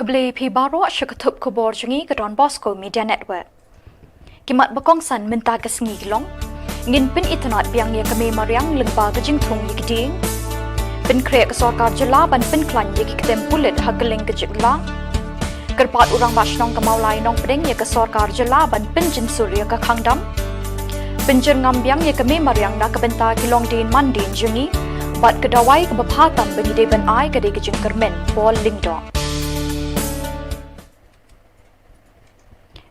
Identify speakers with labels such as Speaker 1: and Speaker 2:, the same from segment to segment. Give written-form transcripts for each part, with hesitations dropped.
Speaker 1: Khubli Pi Baro Shakatup Khubor Jungi Gadon Bosco Media Network. Kimat Bakong San Minta Kasngi Long. Ngin Pin Itanat Biang Yakame Mariang Lingba Gajing Tung Yikiding. Pin Krek Sorkar Jylla Ban Pin Klan Yikitem Pulit Hagaling Gajigla. Kerpat Urang Bashnong Kamaulai Nong Pring Yaka Sorkar Jylla Ban Pin Jin Surya Kakangdam. Pinjer Ngambiang Yakame Mariang Nakabenta Kilong Din Mandin Jungi. Bat kedawai kebapatam bagi deban ai ke degajing kermen Paul Lingdo.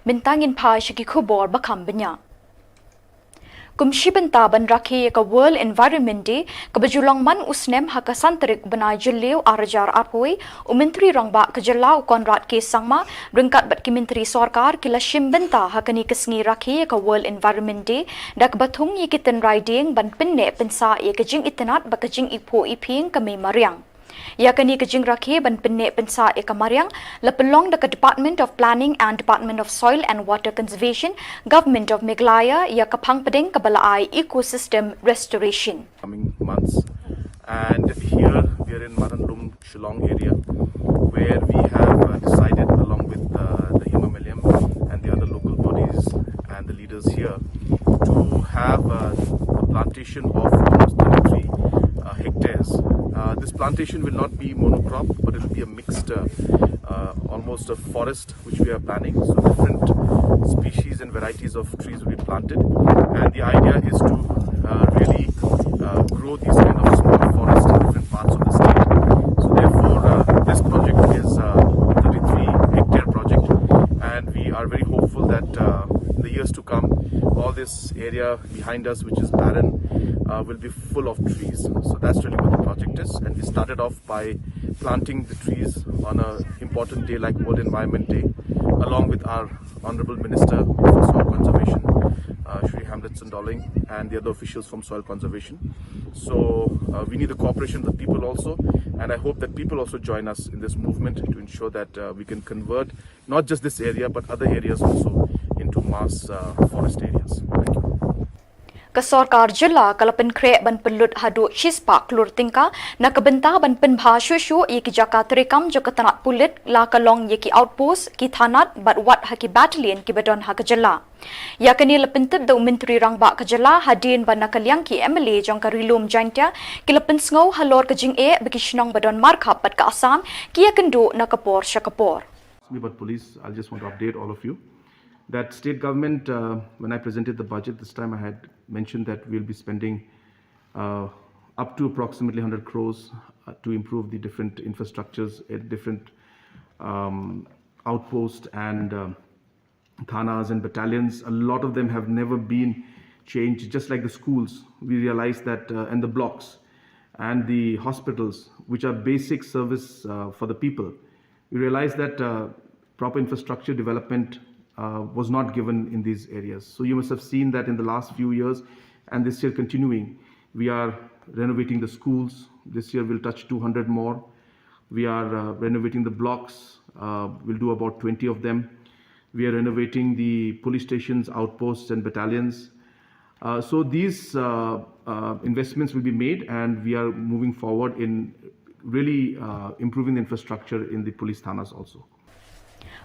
Speaker 1: Bintangin pa shiki khubor bakam benya. Kumshi benta ban rakhi ka World Environment Day ka bajulong man usnem haka santarik banai jilliu arajar apoi umintri rangba ka jilla konrad ke sangma ringkat bat ki menteri sarkar kila shim benta hakani kasngi rakhi ka World Environment Day dak bathung yikitan riding ban pinne pensa ye ka jing itanat ba ka jing ipo iping ka me mariang. Yakani kajing rakhe ban pinne pensa ekamaryang lapelong the Department of Planning and Department of Soil and Water Conservation, Government of Meghalaya yakapang pading kabalaay ecosystem restoration.
Speaker 2: Coming months, and here we are in Marandum, Shillong area, where we have decided along with the Himalayan and the other local bodies and the leaders here to have a plantation of almost 33 hectares. This plantation will not be monocrop, but it will be a mixed, almost a forest which we are planning. So different species and varieties of trees will be planted, and the idea is to really grow these kind of small forests in different parts of the state. So therefore, this project is a 33-hectare project, and we are very hopeful that in the years to come, all this area behind us, which is barren, will be full of trees. So that's really what the project is, and we started off by planting the trees on an important day like World Environment Day, along with our Honorable Minister for Soil Conservation, Shri Hamletson Dolling, and the other officials from Soil Conservation. So we need the cooperation of the people also, and I hope that people also join us in this movement to ensure that we can convert not just this area but other areas also into mass forest areas. Thank you.
Speaker 1: Kasorkar Jylla kalapin kre ban pelut hadu chispa klur tingka nakabenta ban pen bhashu shu yeki jaka terekam jokatanat pulit la kalong yeki outpost ki thanat bat wat haki battalion ki badon haka Jylla. Yakani lapintip da menteri rangba ka Jylla hadin ban nakaliang ki MLA jongka rilum jaintia ki lapin sngo halor ka jing e bagi Shillong badon markhap bat ka Assam ki yakendu nakapor shakapor.
Speaker 2: But police, I just want to update all of you that state government, when I presented the budget this time, I had mentioned that we'll be spending up to approximately 100 crores to improve the different infrastructures at different outposts and thanas and battalions. A lot of them have never been changed, just like the schools. We realized that, and the blocks and the hospitals, which are basic service for the people. We realized that proper infrastructure development was not given in these areas. So you must have seen that in the last few years, and this year continuing, we are renovating the schools. This year we'll touch 200 more. We are renovating the blocks. We'll do about 20 of them. We are renovating the police stations, outposts and battalions. So these investments will be made, and we are moving forward in really improving the infrastructure in the police thanas also.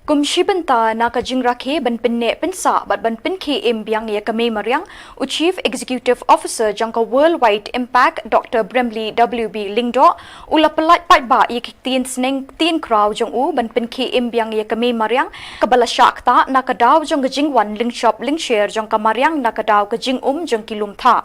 Speaker 1: Kumshi benta naka jing rakhe ban pinne pensa bat ban pinke imbiang yakame mariang Chief Executive Officer jangka Worldwide Impact Dr. Bremley WB Lingdo ulapalat patba yiktin sneng tin kraw jong u ban pinke imbiang yakame mariang kabala shakta naka daw jong jing wan ling shop ling share jangka mariang naka daw ka jing jong kilum tha.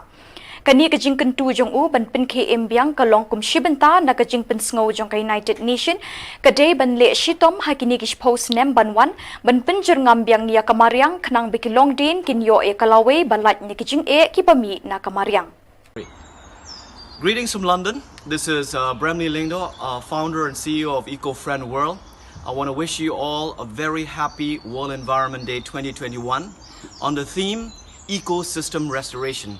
Speaker 1: Kani ka jing kentu jong u ban pin ke imbiang kalong kumshi benta na ka jing pin sngo jong ka United Nation ka day ban le shitom hakini kish post nem ban wan ban pin jer ngambiang niya kamariang khnang bikilong din kinyo e kalawe balat ni ki jing e kipami na kamariang.
Speaker 3: Greetings from London. This is Bremley Lingdo, founder and CEO of Eco-Friend World. I want to wish you all a very happy World Environment Day 2021 on the theme Ecosystem Restoration.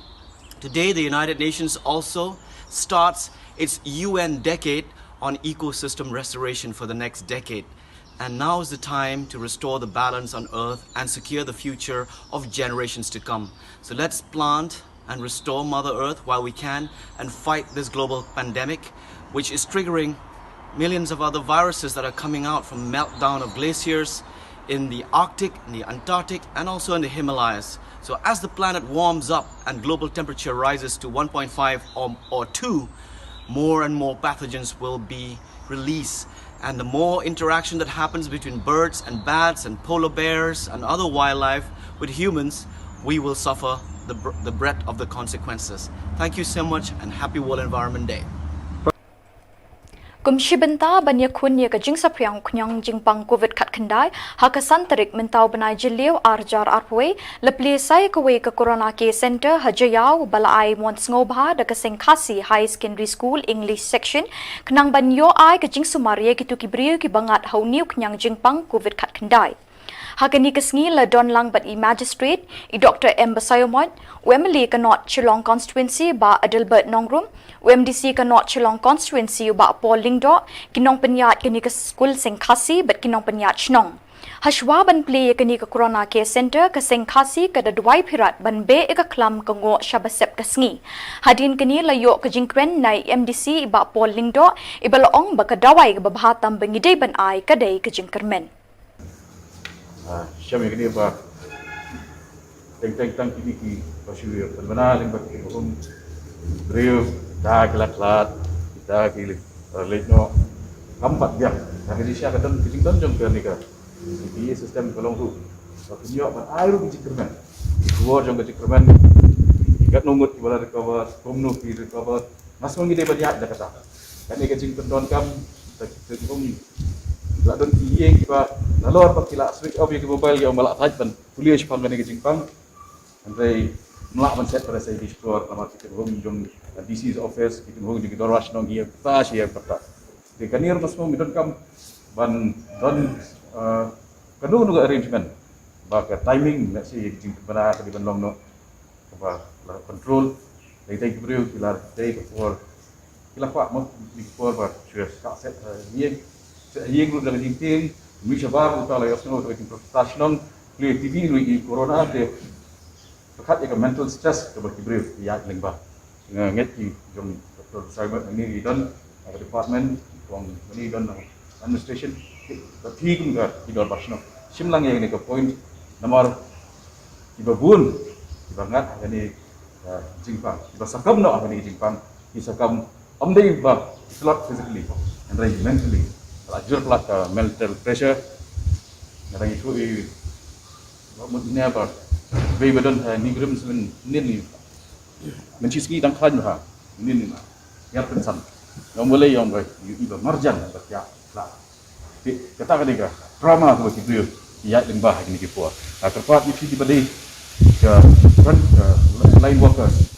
Speaker 3: Today, the United Nations also starts its UN decade on ecosystem restoration for the next decade. And now is the time to restore the balance on Earth and secure the future of generations to come. So let's plant and restore Mother Earth while we can and fight this global pandemic, which is triggering millions of other viruses that are coming out from meltdown of glaciers in the Arctic, in the Antarctic, and also in the Himalayas. So as the planet warms up and global temperature rises to 1.5 or 2, more and more pathogens will be released. And the more interaction that happens between birds and bats and polar bears and other wildlife with humans, we will suffer the breadth of the consequences. Thank you so much and happy World Environment Day.
Speaker 1: Kumshibenta banya kunya ka jing sapriang kunyang jingpang COVID kat kendai hakasan tarik mentau benai jeliu arjar arpwe lepli sai kawe ke corona care center hajayau balai mont ngobha da ka sengkhasi high secondary school English section kenang banyo ai ka jing sumaria kitu kibriu ki bangat hauniu kunyang jingpang COVID kat kendai. Hakani kesngi la don lang bat I magistrate I Dr. M. Basayomot, UMLE kanot Shillong constituency ba Adelbert Nongrum, UMDC kanot Shillong constituency ba Paul Lingdo, kinong penyat kini ke school Sengkhasi bat kinong penyat Shnong. Hashwa ban play kini ke corona care center ke Sengkhasi ke dadwai pirat ban be eka klam kengo Shabasep kesngi. Hadin kini layo ke jingkren nai MDC ba Paul Lingdo ibalaong ba kadawai ke babahatam bengidai ban ai kadai ke jingkermen.
Speaker 4: Siapa yang ba teng kini ki pasir benar limbat ki beliau dah kelat kita ki lekno kampat dia hari ini saya kadang kecingkan jom ke nika di sistem kolong tu tapi dia ban air ki cikerman keluar jom ke cikerman ikat nomor ki bala recover komno ki recover mas mengi dia banyak dah kata kan ni kecingkan don kam tak la don ki ba lalor pakila switch off ki mobile ki malak taj ban kuliah chpang ni ki jingpang andai melak ban set pada saya di store kamar kita jom DC's office kita di dorwash nong ia ta sia pata di kanir mas mo midon kam ban don kanu nu arrangement ba ka timing na si jing pada di ban long no ba control dai tai brio kilar day before kila kwa mo before ba sure set yang group dalam jingting Indonesia baru utala yang semua untuk profesional play TV lui corona de pekat ya mental stress ke berkibril ya lengba nget ki jom Dr. Cyber ini dan department from ini dan administration tapi pun ke di dalam pasno Shillong yang ini ke point nomor ibabun ibangat ini jingpang ibasakam no ini jingpang isakam amdei ba slot physically and mentally Lajur pelak mental pressure, orang itu ini apa? Badan ni grum semen ni menciski dan kan ha ni ya pensan. Yang boleh yang baik iba marjan berkia lah. Kata kan dia drama tu bagi beliau ya lembah ini kipuah. Terpat itu di balik ke line workers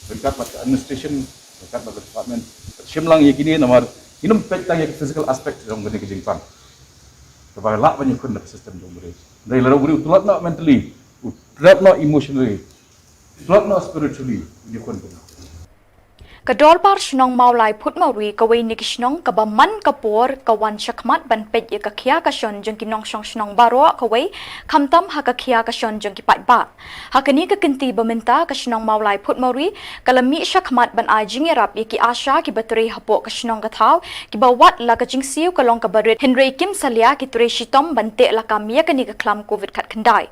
Speaker 4: dekat pada administration dekat pada department Shillong yang kini nomor Inum petang yang physical aspect dalam benda kejingpang. Sebab lak banyak kun dalam sistem dalam benda. Dari lalu beri tulat nak mentally, tulat nak emotionally, tulat nak spiritually, dia kun.
Speaker 1: Kadol par Shnong maulai put mauri kawai ni Shnong kabaman kapor kawan syakmat ban pet ye kakia kasion jeng kinong Shnong baro kawai kamtam ha kakia kasion jeng kipat ba. Hakani kekenti beminta ke Shnong maulai put mauri kalami syakmat ban ajing erap ye ki asha ki bateri hapok ke Shnong kathau ki bawat la kajing siu kalong kabarit Henry Kim salia ki ture shitom bante la kamia kani ke klam COVID kat kendai.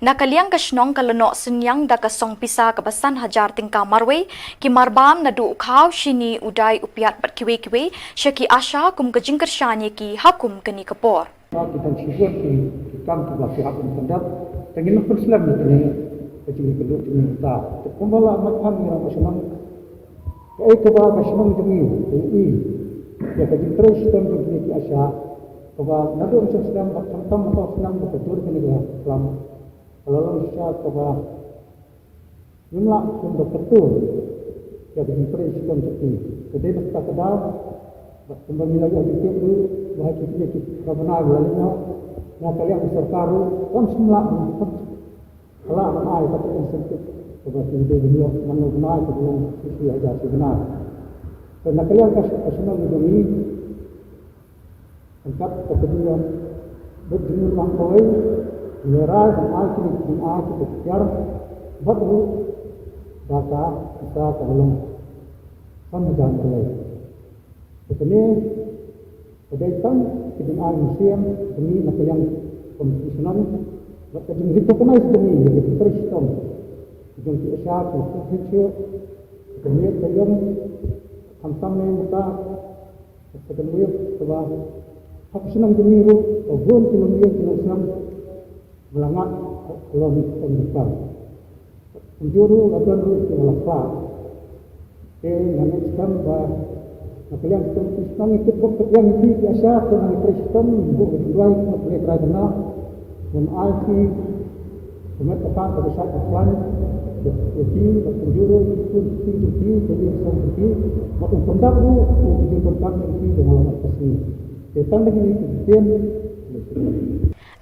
Speaker 1: Nakaliang ka Shnong kalano senyang da kasong pisa kabasan hajar tingka marwe ki marbam nadu ukhaw shini udai upiat bat kiwe syaki asha kum kajing kersyanye ki hakum kani kapor.
Speaker 5: Kita syukur ki kam tu basi hakum pendap tengin perslam ni kajing keduk ni ta. Kumbala makam ni orang Shnong. Kai ka ba ka Shnong demi i ya kajing terus sistem ki asha kaba nadu sistem tam ko senang betul kini kelam kalau saya coba jumlah untuk betul jadi presiden seperti jadi kita kedal kembali lagi di situ bahagia kita kebenar lainnya nak kalian sertaru kan semula kalau ai tapi insentif seperti itu dia mengenai sebelum sisi aja sebenar dan kalian nasional ini angkat kemudian berdiri langkoi Merai dan akhir di akhir kejar baru data kita belum sampai. Ini Kedaitan kedai museum demi nak yang konstitusional nak jadi recognize demi jadi Kristen jadi Asia tu kecil demi kayam hantam ni muka kedemi sebab hak senang demi ru gun kilometer kilometer melangat kolom pembuka penjuru akan terus melafaz yang sekarang Nakalian Kristen ikut bukti yang ini biasa dengan Kristen buku dijual oleh kerajaan dan IT pemerintah terbesar Afgan bukti penjuru bukti bukti maupun pendakwa bukti bukti dengan atas ini. Tentang lagi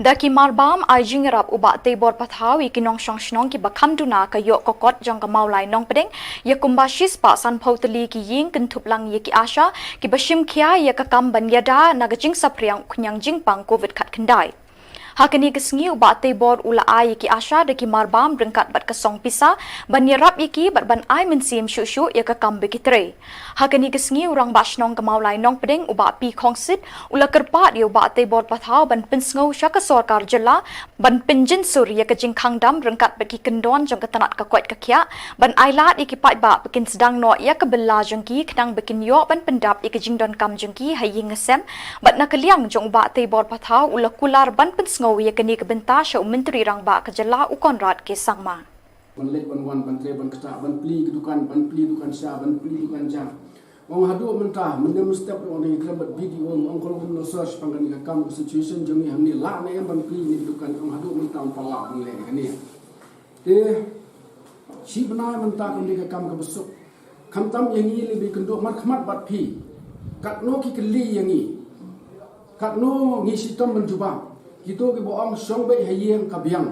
Speaker 1: Daki marbam ajing rap ubak tebor pathau ikinong shong ki bakam duna ka yok kokot jong ka maulai nong pedeng ya kumbashis pa san pautali ki ying kentup lang ye ki asha ki bashim khia ya ka kam ban yada nagajing sapriang khunyang jing pang covid khat khandai hakani kesngi ubak tebor ula ai ki asha daki marbam rengkat bat kasong pisa ban yarap iki bat ban ai mensim shu ya ka kam bekitre hakani kesngi urang bashnong ka maulai nong pedeng ubak pi khongsit ula kerpat ya ubak tebor pathau ban pinsngau syaka sarkar jilla ban pinjin sur ya ka jing khangdam rengkat baki kendon jong ka tanat ka kwat ka khia ban ailat iki pai ba bekin sedang no ya ka bella jengki khnang bekin yo ban pendap iki jing don kam jengki haying ngesem bat nakaliang jong ubak tebor pathau ula kular ban pinsngau ya kini kebenta syau menteri rangba kejala ukonrat ke sangma
Speaker 6: banlet banwan bantre ban kata ban pli dukan sya ban pli dukan jam wong hadu mentah menem step on ni krabat video on kol no search pangan ka kam situation jami hamni la ne ban pli ni dukan wong hadu mentah pala ni le ni te si bana mentah kon ka kam ka besuk kam tam yang ni lebih kenduk mat khmat bat phi kat no ki kli yang ni kat no ngi sitam menjubang kita ke boong song bay hayeng kabiang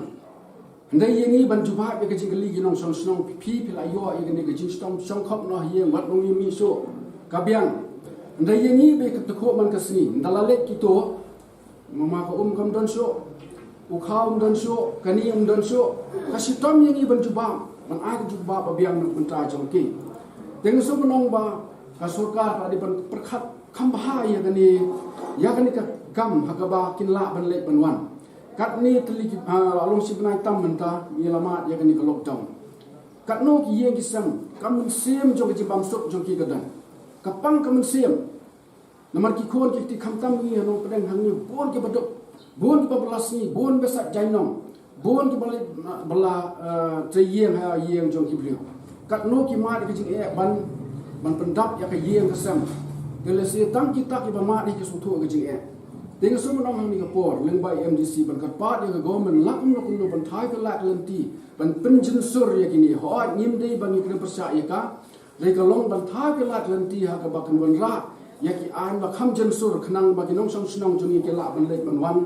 Speaker 6: ndai yengi ban juba be ke jingli ginong song song pi pi la yo ye ne ke jing stom song khop no hayeng mat nong mi so kabiang ndai yengi be ke tko man kasni ndalale kito mama ko kam don so u khaum don so kani don so kasi tom yengi ban juba man a juba ba biang nak pentra jong ki teng so nong ba ka sarkar adi ban perkhat kham ba ya kani ka kam hakaba kinla ban lek ban wan kat ni teli along si benai tam menta ni lama ya kani ka lockdown kat no ki yeng kisam kam sim jong ki bam sok jong ki gadan kapang kam sim namar ki khon ki ti kham tam ni no pedang hang ni bon ki badok bon ki babelas ni bon besat jainong bon ki balik bala tre yeng ha yeng jong ki brio kat no ki ma ki jing ban pendap ya ka yeng kisam kelesi tang kita ki ba ma ni ki sutu ki jing Dengan semua orang ni kapor, lengbai MDC berkat ya government lakum lakum ban thai ke lak lenti ban penjin sur ya kini hot nyimdei bangi kena persa ya ka dei kalong ban thai ke lak lenti ha ka bakan ban ra ya ki an ba kham jen sur khnang bagi nong song snong jungi ke lak ban lek ban wan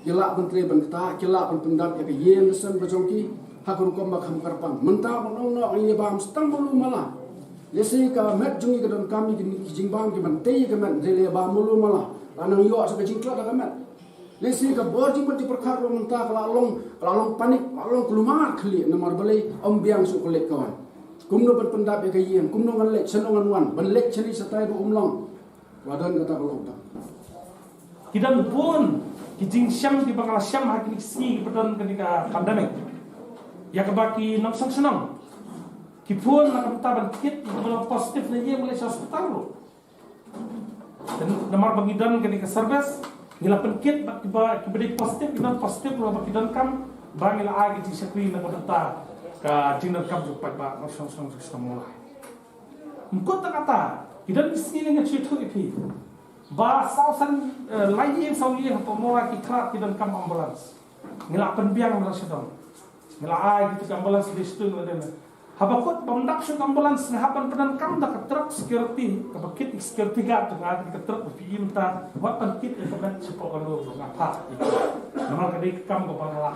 Speaker 6: ke lak ban tre ban ta ke lak ban pendap ya ke yen sen ba jongki ha ko kom ba kham karpang menta ban nong no ye bam stang bulu mala lesi ka met jungi ke don kami ki jingbang ki ban tei ke met dele ba mulu mala anang yo sa kajing kla da kamat lesi ka borjing pati perkar lo mentah kalau panik kalau kelumar khli namar balai ombiang su kolek kawan kumno berpendap ya kayen kumno ngalek senongan wan balek chali satai bu umlong wadan kata kalau ta
Speaker 7: kidan pun kijing syam di bangala syam hakin si pedon ketika pandemik ya kebaki nang sang senang kipun nak taban kit kalau positif na ye mulai hospital lo dan nomor bagidan ketika service ngila penkit tiba kibedi positif dan positif lo bagidan kam bangila agi di sekwi na kota ka jinar kam jupat ba song mulai mukot kata kidan sini nga chitu ipi ba sausan lain sawi hapo mora ki krat kidan kam ambulans ngila penbiang ambulans sedang ngila agi tu ambulans di situ ngada habakot pamdak sa ambulans na hapan penan kam da ka truck security ka bakit security guard nga ka truck pi imta wa pankit ka ban sa pokalo nga pa naman ka di kam ko pangala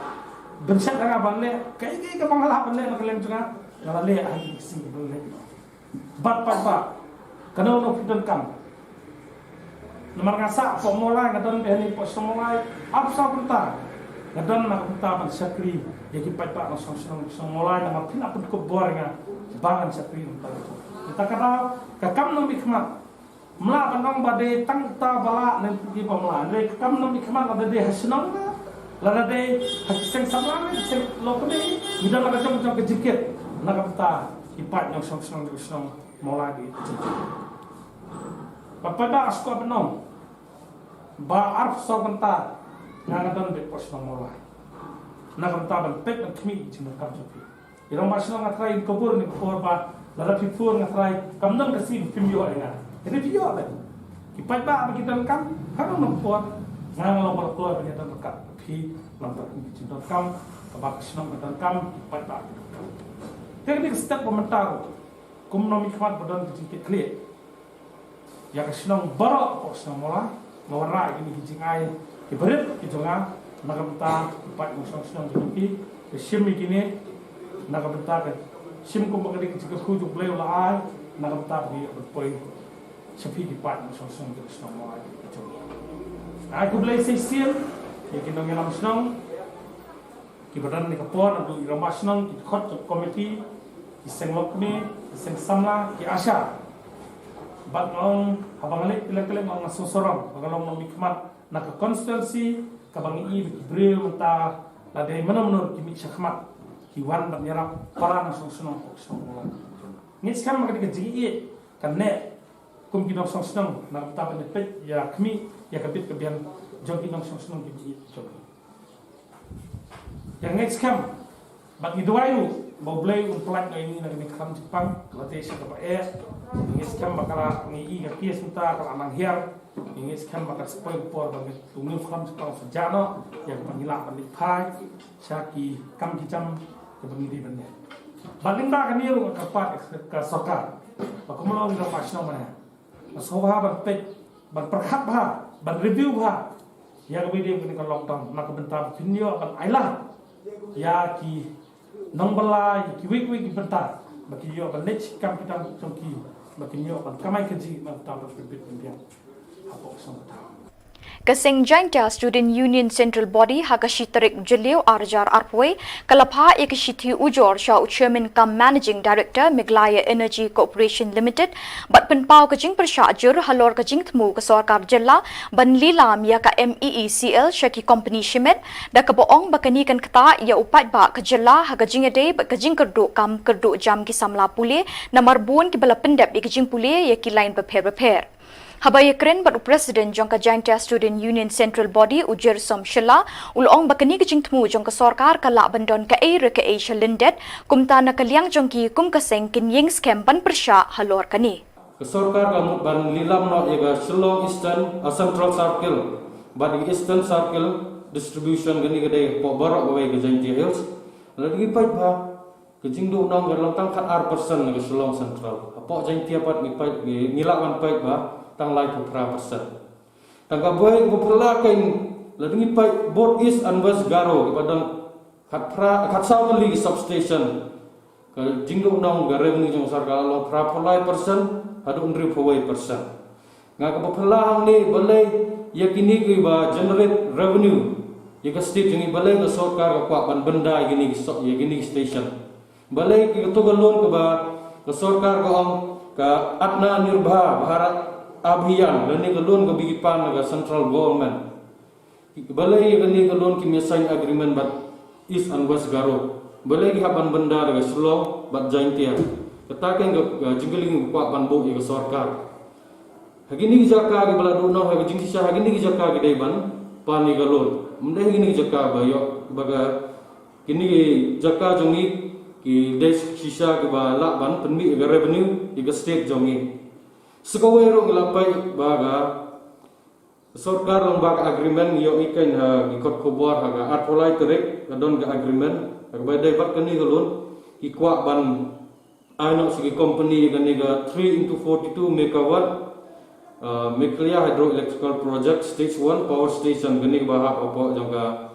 Speaker 7: bensak nga banle kay ka pangala banle na kalem nga nalale ay sing banle bat pa kano no fidan kam naman nga sa pomola nga don behni po somolay apsa punta ngadon na punta man sakri yaki pai-pai na song mulai na mapina pun ko bornga bangan sa tuin pa kita kata kakam nang bikmat mla panong bade tang ta bala nan pi pamla le kam nom ikman ada de hasnong la de haseng samla seng lokne midang ada jong ke jiket na kapta ipat yang song mola di papada asko panong ba arf so banta na don de posno mola na kapta ban pek ban kmi jing kam jopi irong masno ngatrai Khubor ni Khubor ba la pipur ngatrai kam don kasi pimyo ina ini video apa? Kipai ba kita kam, kan nampuan, ngang lo keluar kita dekat, pi nampak kita kam, kabak senang kita kam, kipai ba. Jadi step pemerintah, kumnomi kmat badan kita clear. Ya kesenang barak, kok senang mola, ngawara ini hijing ay, kiberit kijunga, nakamta kipai musang senang jadi, sim ini, nakamta kan, sim kumbang kita kujuk beliau lah, nakamta dia berpoin. Sepi di part song terus nama itu. Aku boleh sesial, ya kita ngelam senang. Kibaran ni kapor, atau irama senang, kita kot komiti, iseng lokne, iseng samla, ki ASHA. Bag ngong habang alik pilih ngong nasusorong, bagalong ngong mikmat nak konstitusi, kabang i beriu mata, ladai mana menurut kimi syakmat, kiwan bernyerap para nasong senang senang. Ni sekarang mereka keji kan ne. Kum kinong song senang nak tapan nepet ya kami ya kapit kebian jom kinong song senang kiji jom. Yang next kam bagi dua itu bau blay pelan ini nak kam Jepang kate sa kapa next kam bakala ngi ga pies muta kala mang hiar next kam bakal spoil por bagi tunggu kam Jepang sejano yang pangila pandit pai syaki kam kijam ke bagi di benda. Balinda kan dia lu kapat ke sokar. Aku mau ngira pasno mana. Soha ban pek ban perhat bah ban review bah ya video ini kan lockdown nak bentar video ban ailah ya ki nombala ki week bentar bagi yo ban next kam kita congki bagi yo ban kamai keji ban ta berbit dia apa sama
Speaker 1: Kasing Jaintia Student Union Central Body Hakashi Tarik Jilio Arjar Arpwe Kalapha Ekashithi Ujor Shah Chairman cum Managing Director Meghalaya Energy Corporation Limited Bat Penpau Kajing Persajur Halor Kajing Tmu ke Sarkar Jilla Ban Lilam ya ka MEECL Shaki Company Shimet da kaboong bakani kan kata ya upat ba ke Jilla Hakajing ade ba kajing kerdu kam kerdu jam ki samla pule namar bun ki bala pendap ikajing pule ya ki line repair Habaya keren bat Presiden jangka Jaintia Student Union Central Body ujar som Shilla ulong bakani kajing temu jangka sarkar kala bandon ka air ka Asia lindet kumta na kaliang jangki kum kaseng kinyeng scam ban persya halor kani.
Speaker 8: Sarkar kamu ban lilam no ega Shillong Eastern Central Circle ban Eastern Circle distribution gani gede po barok bawa ke Jaintia Hills lagi pait ba kajing do nang garlang kat R% ke Shillong Central apa Jaintia pat ngipai ngilawan pait ba tang lai pupra persen. Tangga boy pupula kain ladingi pai both east and west garo ipadang kat south league substation ke jingdo nang garem ni jong sarkar lo pra pulai persen hadu undri pawai persen. Nga ka pupula hang ni balai yakini ki ba generate revenue ya ka state ni balai ka sarkar ka ban benda gini yakini station. Balai ki to galon ka ba ka sarkar ka ang ka atna nirbha bharat abhiyan lani galon ka bigipan naga central government balai gani galon ki sign agreement bat east and west garo balai ki haban benda naga Shillong bat Jaintia kataken ga jingling kwa banbo ya sarkar hagini jaka ki bala dono ha jingsi sha hagini jaka ki dai ban pani galon mende hagini jaka ba yo baga kini jaka jongi ki des shisha ki ba la ban penmi ga revenue ki state jongi Sekawai rong lapai baga sarkar rong baga agreement yo ikan ha ikut Khubor ha arpolai terik kadon ga agreement agbai dai bat kani galon ikwa ban aino sigi company gani ga 3 into 42 megawatt Meghalaya hydroelectrical project stage 1 power station gani ba ha opo jangka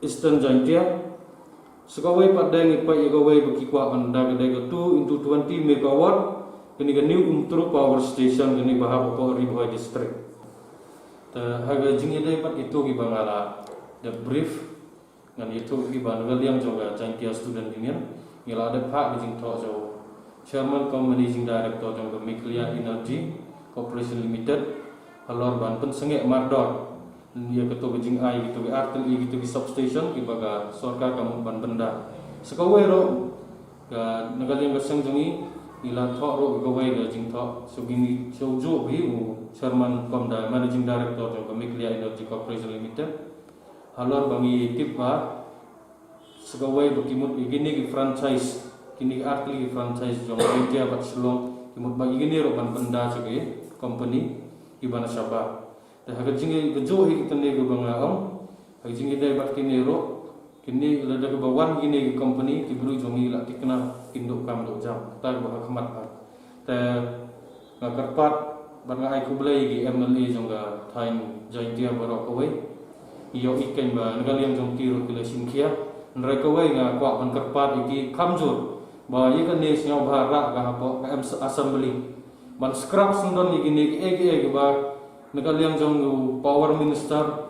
Speaker 8: Eastern Jaintia Sekawai pada yang ipai ikawai berkikwa anda kedai ke 2 into 20 megawatt kini ke new umtru power station kini bahab apa ribuai district. Harga jingi dai pat itu ki bangala the brief ngan itu ki bangal yang juga Jaintia Student Union ngila ada pak di jing tok jo Chairman cum Managing Director jong Meghalaya Energy Corporation Limited halor ban pensengek mardot dia ketua gejing ai gitu artel gitu substation kibaga sorka kamu ban benda sekawai ro ga nagali ngasang jongi ila thok ro gawai ga jing thok sugini sojo bi Chairman cum Managing Director jong Meghalaya Energy Corporation Limited halor bangi tipa sekawai dokimut igini ki franchise kini artel ki franchise jong India bat Shillong kimut bagi gini ro ban benda sebagai company ibana Sabah. Dah hagajing gejo kita ni ke bangaong, hagajing kita bat kini ro, kini lada ke bawan kini company tibru jongi la tikna induk kam dok jam, tak bah khmat ha. Ta ngakarpat banga ai kublai gi MLA jonga thain jaintia barok away. Iyo ikan ba ngaliam jong tiro kila sinkia, nrai kawai nga kwa ban karpat iki kamjur. Ba ikan ni siaw bahara ka hapo ka assembly. Man scrap sundon igini ege ba nakaliang jong power minister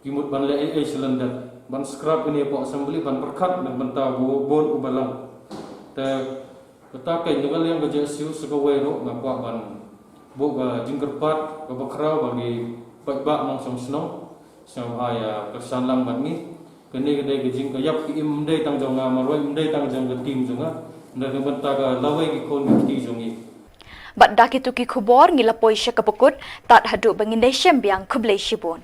Speaker 8: kimut ban le Iceland ban scrap ini po assembly ban perkat dan benta bon ubalang ta kata kai nakaliang ga jesiu segawai ro ngakwa ban bo ga jingkerpat ga bakrau bagi ba nong som snong sam aya kersanlang ban ni kene gede gejing ka yap im dei tang jong maroi im dei tang jong tim jonga nda benta ga lawai ki kon ki jongi
Speaker 1: Bat daki tuki khubor ngilapoi syakapukut tat haduk bangindai syembiang kublai shibun.